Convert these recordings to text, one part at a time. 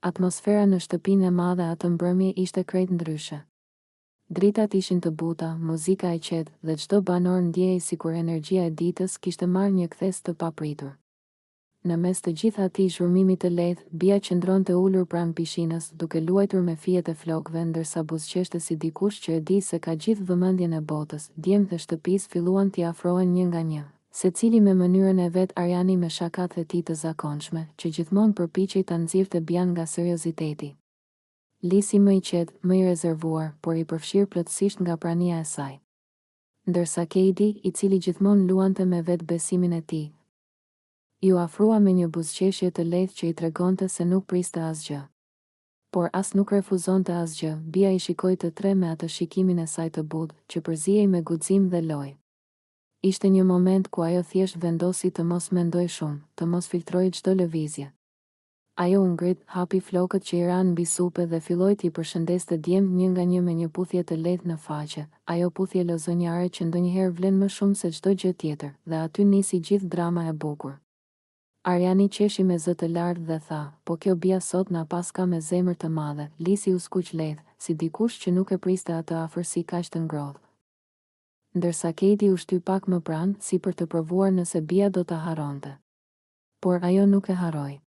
Atmosfera në shtëpinë e madhe atë mbrëmje ishte krejt ndryshe. Dritat ishin të buta, muzika e qetë dhe çdo banor ndjehej sikur energjia e ditës kishte marrë një kthes të papritur. Në mes të gjithë atij zhurmimi të lehtë, Bia qëndronte ulur pranë pishinës, duke luajtur me fijet e flokëve, ndërsa buzëqeshte si dikush që e di se ka gjithë vëmendjen e botës. Djemtë e shtëpisë filluan t'i afrohen një nga një, secili me mënyrën e vet. Arjani me shakat e tij të zakonshme, që gjithmonë përpiqej ta nxirrte Bian nga serioziteti. Lisi më i qetë, më i rezervuar, por i përfshirë plotësisht nga prania e saj. Ndërsa Keidi, i cili gjithmonë luante me vetë besimin e tij, ju afrua me një buzëqeshje të lehtë që i tregonte se nuk priste asgjë. Por as nuk refuzonte asgjë. Bia i shikoi të tre me atë shikimin e saj të butë, që përzihej me guxim dhe lojë. Ishte një moment ku ajo thjesht vendosi të mos mendoj shumë, të mos filtroj çdo lëvizje. Ajo u ngrit, hapi flokët që i ranë mbi supe dhe filloi t'i përshëndeste djemtë një nga një me një puthje të lehtë në faqe. Ajo puthje lozonjare që ndonjëherë vlen më shumë se çdo gjë tjetër, dhe aty nisi gjithë drama e bukur. Arjani qeshi me zë të lartë dhe tha, po kjo Bia sot na pas ka me zemër të madhe. Lisi u skuq lehtë, si dikush që nuk e priste atë afërsi kaq të ngrohtë. Ndërsa Keidi u shty pak më pranë, si për të provuar nëse Bia do ta harronte. Por ajo nuk e harroi.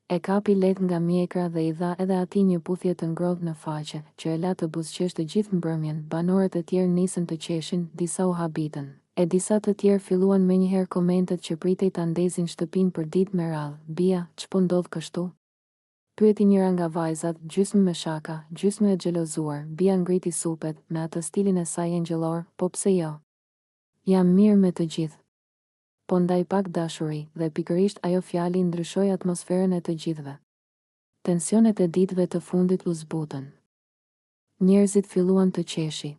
E kapi lehtë nga mjekra dhe i dha edhe atij një puthje të ngrohtë në faqe, që e la të buzëqeshte gjithë mbrëmjen. Banorët e tjerë nisën të qeshin, disa u habitën, e disa të tjerë filluan menjëherë komentet që pritej ta ndezin shtëpinë për ditë me radhë. Bia, ç'po ndodh kështu? Pyeti njëra nga vajzat, gjysmë me shaka, gjysmë e xhelozuar. Bia ngriti supet, me atë stilin e saj engjëllor, po pse jo? Jam mirë me të gjithë. Po ndaj pak dashuri, dhe pikërisht ajo fjali ndryshoi atmosferën e të gjithëve. Tensionet e ditëve të fundit u zbutën. Njerëzit filluan të qeshi.